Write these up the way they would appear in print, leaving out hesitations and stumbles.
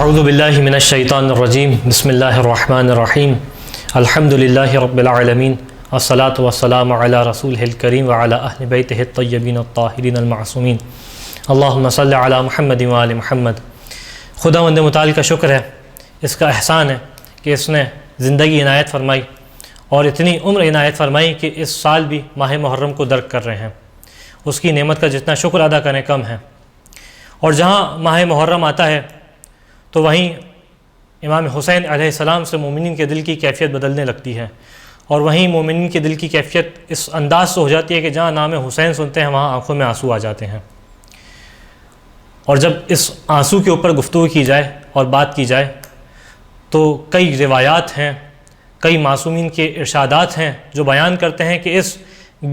اعوذ باللہ من الشیطان الرجیم بسم اللہ الرحمن الرحیم الحمد للہ رب العالمین الصلاۃ والسلام علی رسولہ الکریم وعلی اہل بیتہ الطیبین الطاہرین المعصومین اللہم صلی علی محمد وآل محمد۔ خداوند متعال کا شکر ہے، اس کا احسان ہے کہ اس نے زندگی عنایت فرمائی اور اتنی عمر عنایت فرمائی کہ اس سال بھی ماہ محرم کو درک کر رہے ہیں۔ اس کی نعمت کا جتنا شکر ادا کریں کم ہے۔ اور جہاں ماہ محرم آتا ہے تو وہیں امام حسین علیہ السلام سے مومنین کے دل کی کیفیت بدلنے لگتی ہے، اور وہیں مومنین کے دل کی کیفیت اس انداز سے ہو جاتی ہے کہ جہاں نام حسین سنتے ہیں وہاں آنکھوں میں آنسو آ جاتے ہیں۔ اور جب اس آنسو کے اوپر گفتگو کی جائے اور بات کی جائے تو کئی روایات ہیں، کئی معصومین کے ارشادات ہیں جو بیان کرتے ہیں کہ اس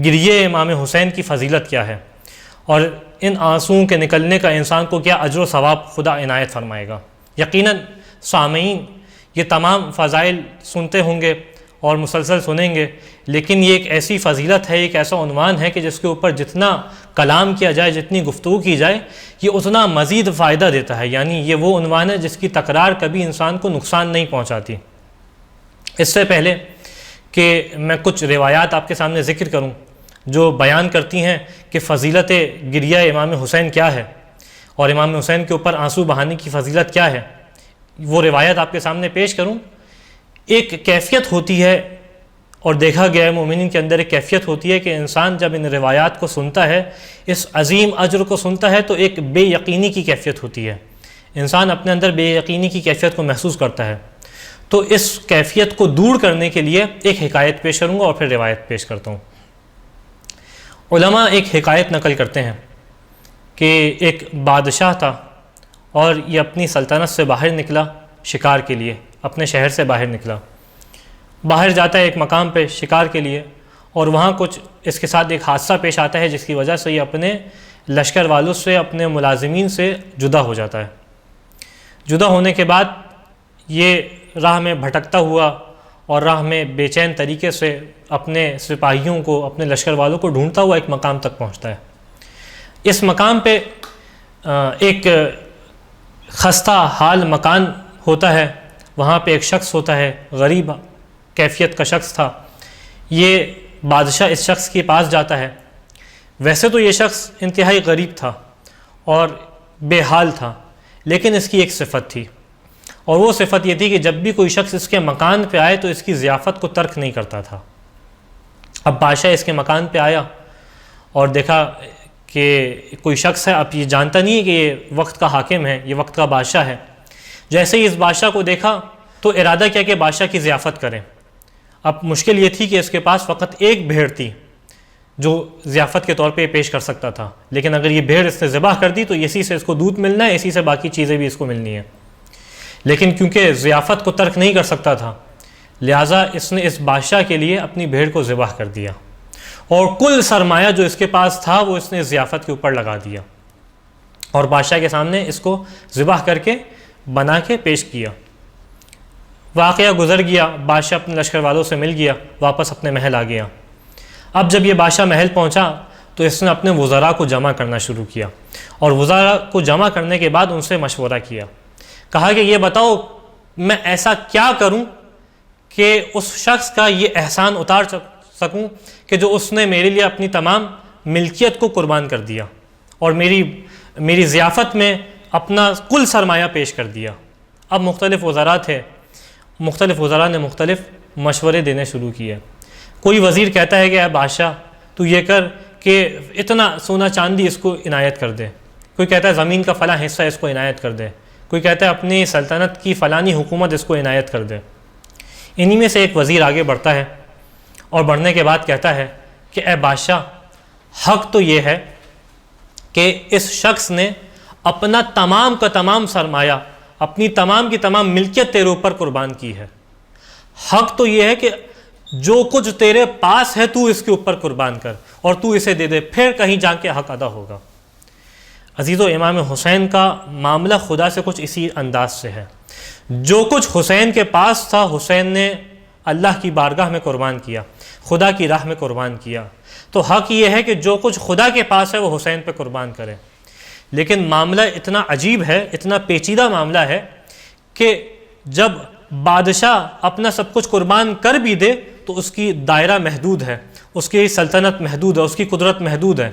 گریے امام حسین کی فضیلت کیا ہے، اور ان آنسوؤں کے نکلنے کا انسان کو کیا اجر و ثواب خدا عنایت فرمائے گا۔ یقیناً سامعین یہ تمام فضائل سنتے ہوں گے اور مسلسل سنیں گے، لیکن یہ ایک ایسی فضیلت ہے، ایک ایسا عنوان ہے کہ جس کے اوپر جتنا کلام کیا جائے، جتنی گفتگو کی جائے، یہ اتنا مزید فائدہ دیتا ہے۔ یعنی یہ وہ عنوان ہے جس کی تکرار کبھی انسان کو نقصان نہیں پہنچاتی۔ اس سے پہلے کہ میں کچھ روایات آپ کے سامنے ذکر کروں جو بیان کرتی ہیں کہ فضیلت گریہ امام حسین کیا ہے اور امام حسین کے اوپر آنسو بہانے کی فضیلت کیا ہے، وہ روایت آپ کے سامنے پیش کروں۔ ایک کیفیت ہوتی ہے، اور دیکھا گیا ہے مومنین کے اندر ایک کیفیت ہوتی ہے کہ انسان جب ان روایات کو سنتا ہے، اس عظیم اجر کو سنتا ہے، تو ایک بے یقینی کی کیفیت ہوتی ہے۔ انسان اپنے اندر بے یقینی کی کیفیت کو محسوس کرتا ہے۔ تو اس کیفیت کو دور کرنے کے لیے ایک حکایت پیش کروں گا اور پھر روایت پیش کرتا ہوں۔ علماء ایک حکایت نقل کرتے ہیں کہ ایک بادشاہ تھا اور یہ اپنی سلطنت سے باہر نکلا شکار کے لیے، اپنے شہر سے باہر نکلا، باہر جاتا ہے ایک مقام پہ شکار کے لیے، اور وہاں کچھ اس کے ساتھ ایک حادثہ پیش آتا ہے جس کی وجہ سے یہ اپنے لشکر والوں سے، اپنے ملازمین سے جدا ہو جاتا ہے۔ جدا ہونے کے بعد یہ راہ میں بھٹکتا ہوا اور راہ میں بے چین طریقے سے اپنے سپاہیوں کو، اپنے لشکر والوں کو ڈھونڈتا ہوا ایک مقام تک پہنچتا ہے۔ اس مقام پہ ایک خستہ حال مکان ہوتا ہے، وہاں پہ ایک شخص ہوتا ہے، غریب کیفیت کا شخص تھا۔ یہ بادشاہ اس شخص کے پاس جاتا ہے۔ ویسے تو یہ شخص انتہائی غریب تھا اور بے حال تھا، لیکن اس کی ایک صفت تھی، اور وہ صفت یہ تھی کہ جب بھی کوئی شخص اس کے مکان پہ آئے تو اس کی ضیافت کو ترک نہیں کرتا تھا۔ اب بادشاہ اس کے مکان پہ آیا اور دیکھا کہ کوئی شخص ہے، اب یہ جانتا نہیں ہے کہ یہ وقت کا حاکم ہے، یہ وقت کا بادشاہ ہے۔ جیسے ہی اس بادشاہ کو دیکھا تو ارادہ کیا کہ بادشاہ کی ضیافت کریں۔ اب مشکل یہ تھی کہ اس کے پاس فقط ایک بھیڑ تھی جو ضیافت کے طور پہ پیش کر سکتا تھا، لیکن اگر یہ بھیڑ اس نے ذبح کر دی تو اسی سے اس کو دودھ ملنا ہے، اسی سے باقی چیزیں بھی اس کو ملنی ہیں۔ لیکن کیونکہ ضیافت کو ترک نہیں کر سکتا تھا، لہٰذا اس نے اس بادشاہ کے لیے اپنی بھیڑ کو ذبح کر دیا، اور کل سرمایہ جو اس کے پاس تھا وہ اس نے ضیافت کے اوپر لگا دیا، اور بادشاہ کے سامنے اس کو ذبح کر کے بنا کے پیش کیا۔ واقعہ گزر گیا، بادشاہ اپنے لشکر والوں سے مل گیا، واپس اپنے محل آ گیا۔ اب جب یہ بادشاہ محل پہنچا تو اس نے اپنے وزراء کو جمع کرنا شروع کیا، اور وزراء کو جمع کرنے کے بعد ان سے مشورہ کیا، کہا کہ یہ بتاؤ میں ایسا کیا کروں کہ اس شخص کا یہ احسان اتار سکوں کہ جو اس نے میرے لیے اپنی تمام ملکیت کو قربان کر دیا اور میری ضیافت میں اپنا کل سرمایہ پیش کر دیا۔ اب مختلف وزراء تھے، مختلف وزراء نے مختلف مشورے دینے شروع کیے۔ کوئی وزیر کہتا ہے کہ اے بادشاہ تو یہ کر کہ اتنا سونا چاندی اس کو عنایت کر دے، کوئی کہتا ہے زمین کا فلاں حصہ اس کو عنایت کر دے، کوئی کہتا ہے اپنی سلطنت کی فلانی حکومت اس کو عنایت کر دے۔ انہی میں سے ایک وزیر آگے بڑھتا ہے اور بڑھنے کے بعد کہتا ہے کہ اے بادشاہ، حق تو یہ ہے کہ اس شخص نے اپنا تمام کا تمام سرمایہ، اپنی تمام کی تمام ملکیت تیرے اوپر قربان کی ہے۔ حق تو یہ ہے کہ جو کچھ تیرے پاس ہے تو اس کے اوپر قربان کر اور تو اسے دے دے، پھر کہیں جا کے حق ادا ہوگا۔ عزیزو، امام حسین کا معاملہ خدا سے کچھ اسی انداز سے ہے۔ جو کچھ حسین کے پاس تھا حسین نے اللہ کی بارگاہ میں قربان کیا، خدا کی راہ میں قربان کیا۔ تو حق یہ ہے کہ جو کچھ خدا کے پاس ہے وہ حسین پہ قربان کرے۔ لیکن معاملہ اتنا عجیب ہے، اتنا پیچیدہ معاملہ ہے کہ جب بادشاہ اپنا سب کچھ قربان کر بھی دے تو اس کی دائرہ محدود ہے، اس کی سلطنت محدود ہے، اس کی قدرت محدود ہے.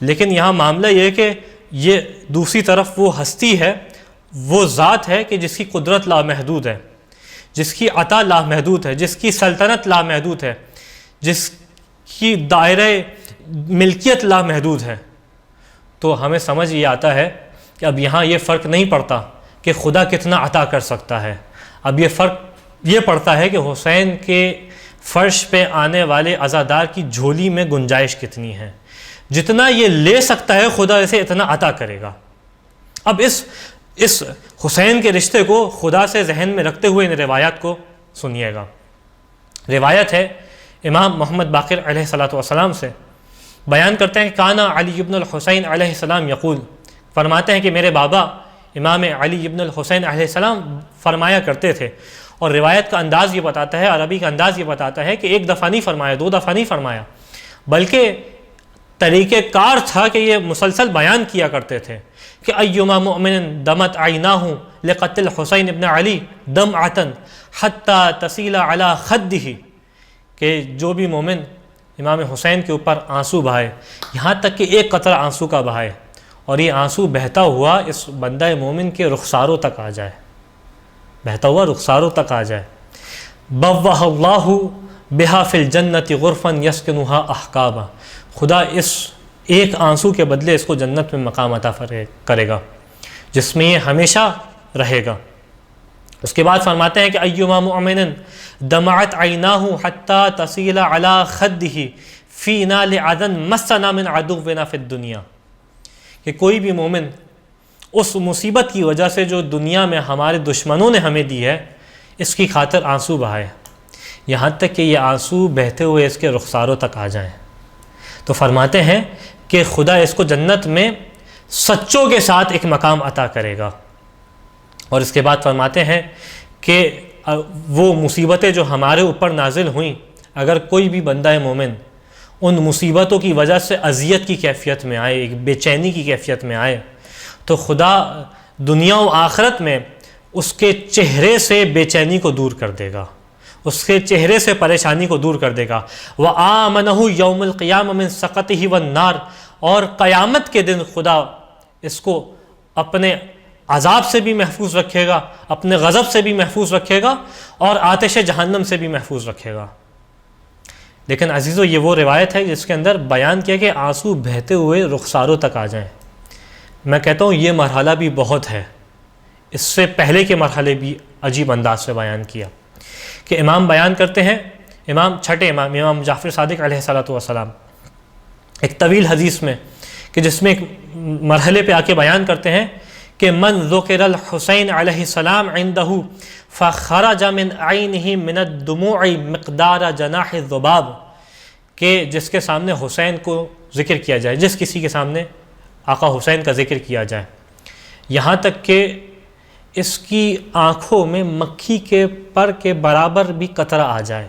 لیکن یہاں معاملہ یہ ہے کہ یہ دوسری طرف وہ ہستی ہے، وہ ذات ہے کہ جس کی قدرت لامحدود ہے، جس کی عطا لامحدود ہے، جس کی سلطنت لامحدود ہے، جس کی دائرہ ملکیت لامحدود ہے. تو ہمیں سمجھ یہ آتا ہے کہ اب یہاں یہ فرق نہیں پڑتا کہ خدا کتنا عطا کر سکتا ہے، اب یہ فرق یہ پڑتا ہے کہ حسین کے فرش پہ آنے والے عزادار کی جھولی میں گنجائش کتنی ہے. جتنا یہ لے سکتا ہے خدا اسے اتنا عطا کرے گا. اب اس حسین کے رشتے کو خدا سے ذہن میں رکھتے ہوئے ان روایات کو سنیے گا. روایت ہے امام محمد باقر علیہ السلام سے، بیان کرتے ہیں کہ کانا علی ابن الحسین علیہ السلام یقول، فرماتے ہیں کہ میرے بابا امام علی ابن الحسین علیہ السلام فرمایا کرتے تھے. اور روایت کا انداز یہ بتاتا ہے، عربی کا انداز یہ بتاتا ہے کہ ایک دفعہ نہیں فرمایا، دو دفعہ نہیں فرمایا، بلکہ طریقہ کار تھا کہ یہ مسلسل بیان کیا کرتے تھے کہ ایما مؤمن دمت عیناہ لقتل حسین ابن علی دمعۃ حتی تسیل علی خدہ، کہ جو بھی مومن امام حسین کے اوپر آنسو بہائے، یہاں تک کہ ایک قطرہ آنسو کا بہائے اور یہ آنسو بہتا ہوا اس بندہ مومن کے رخساروں تک آ جائے، بہتا ہوا رخساروں تک آ جائے. بوّہ اللہ بہا فی الجنت غرفا یسکنھا احقابا، خدا اس ایک آنسو کے بدلے اس کو جنت میں مقام عطا کرے گا جس میں یہ ہمیشہ رہے گا. اس کے بعد فرماتے ہیں کہ ایما مؤمن دمعت عیناہ حتی تصیل علی خدہ فی نال عدن مسنا من عدونا فی الدنیا، کہ کوئی بھی مومن اس مصیبت کی وجہ سے جو دنیا میں ہمارے دشمنوں نے ہمیں دی ہے اس کی خاطر آنسو بہائے، یہاں تک کہ یہ آنسو بہتے ہوئے اس کے رخساروں تک آ جائیں. تو فرماتے ہیں کہ خدا اس کو جنت میں سچوں کے ساتھ ایک مقام عطا کرے گا. اور اس کے بعد فرماتے ہیں کہ وہ مصیبتیں جو ہمارے اوپر نازل ہوئیں، اگر کوئی بھی بندہ مومن ان مصیبتوں کی وجہ سے اذیت کی کیفیت میں آئے، ایک بے چینی کی کیفیت میں آئے، تو خدا دنیا و آخرت میں اس کے چہرے سے بے چینی کو دور کر دے گا، اس کے چہرے سے پریشانی کو دور کر دے گا. وَآمَنَهُ يَوْمَ الْقِيَامَةِ مِنْ سَقَطِهِ وَالنَّارِ، اور قیامت کے دن خدا اس کو اپنے عذاب سے بھی محفوظ رکھے گا، اپنے غضب سے بھی محفوظ رکھے گا، اور آتش جہنم سے بھی محفوظ رکھے گا. لیکن عزیزو یہ وہ روایت ہے جس کے اندر بیان کیا کہ آنسو بہتے ہوئے رخساروں تک آ جائیں. میں کہتا ہوں یہ مرحلہ بھی بہت ہے، اس سے پہلے کے مرحلے بھی عجیب انداز سے بیان کیا. کہ امام بیان کرتے ہیں، چھٹے امام جعفر صادق علیہ السلام ایک طویل حدیث میں، کہ جس میں ایک مرحلے پہ آ کے بیان کرتے ہیں کہ من ذکر الحسین علیہ السلام عندہ فخرج من عینہ من الدموع مقدار جناح الذباب، کہ جس کے سامنے حسین کو ذکر کیا جائے، جس کسی کے سامنے آقا حسین کا ذکر کیا جائے، یہاں تک کہ اس کی آنکھوں میں مکھی کے پر کے برابر بھی قطرہ آ جائے.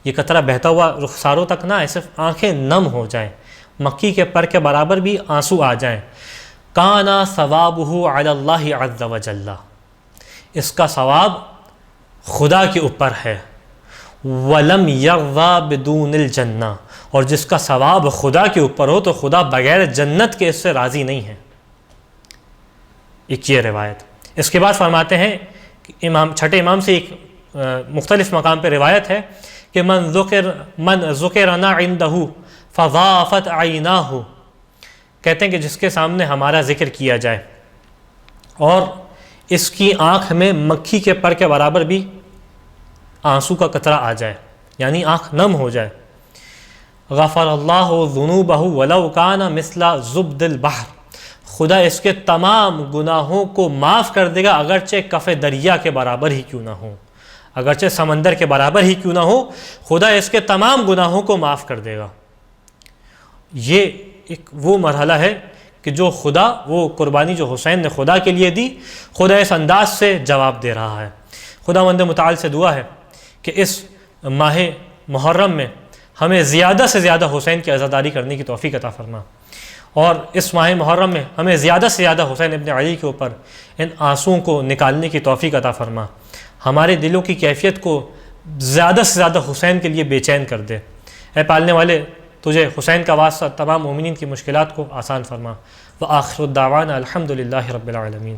یہ قطرہ بہتا ہوا رخساروں تک نہ آئے، صرف آنکھیں نم ہو جائیں، مکھی کے پر کے برابر بھی آنسو آ جائیں. کانا ثوابہ علی اللہ عز وجل، اس کا ثواب خدا کے اوپر ہے. ولم یرضی بدون الجنہ، اور جس کا ثواب خدا کے اوپر ہو تو خدا بغیر جنت کے اس سے راضی نہیں ہے. ایک یہ روایت. اس کے بعد فرماتے ہیں کہ چھٹے امام سے ایک مختلف مقام پہ روایت ہے کہ من ذکرنا عندہ فضافت عیناہ، کہتے ہیں کہ جس کے سامنے ہمارا ذکر کیا جائے اور اس کی آنکھ میں مکھی کے پر کے برابر بھی آنسو کا قطرہ آ جائے، یعنی آنکھ نم ہو جائے. غفر اللہ ذنوبہ ولو کان مثل زبد البحر، خدا اس کے تمام گناہوں کو معاف کر دے گا اگرچہ کف دریا کے برابر ہی کیوں نہ ہو، اگرچہ سمندر کے برابر ہی کیوں نہ ہو، خدا اس کے تمام گناہوں کو معاف کر دے گا. یہ ایک وہ مرحلہ ہے کہ جو خدا، وہ قربانی جو حسین نے خدا کے لیے دی، خدا اس انداز سے جواب دے رہا ہے. خداوند متعال سے دعا ہے کہ اس ماہ محرم میں ہمیں زیادہ سے زیادہ حسین کی عزاداری کرنے کی توفیق عطا فرما، اور اس ماہ محرم میں ہمیں زیادہ سے زیادہ حسین ابن علی کے اوپر ان آنسوؤں کو نکالنے کی توفیق عطا فرما، ہمارے دلوں کی کیفیت کو زیادہ سے زیادہ حسین کے لیے بے چین کر دے۔ اے پالنے والے، تجھے حسین کا واسطہ تمام مومنین کی مشکلات کو آسان فرما۔ وآخر الدعوانا الحمد للہ رب العالمین۔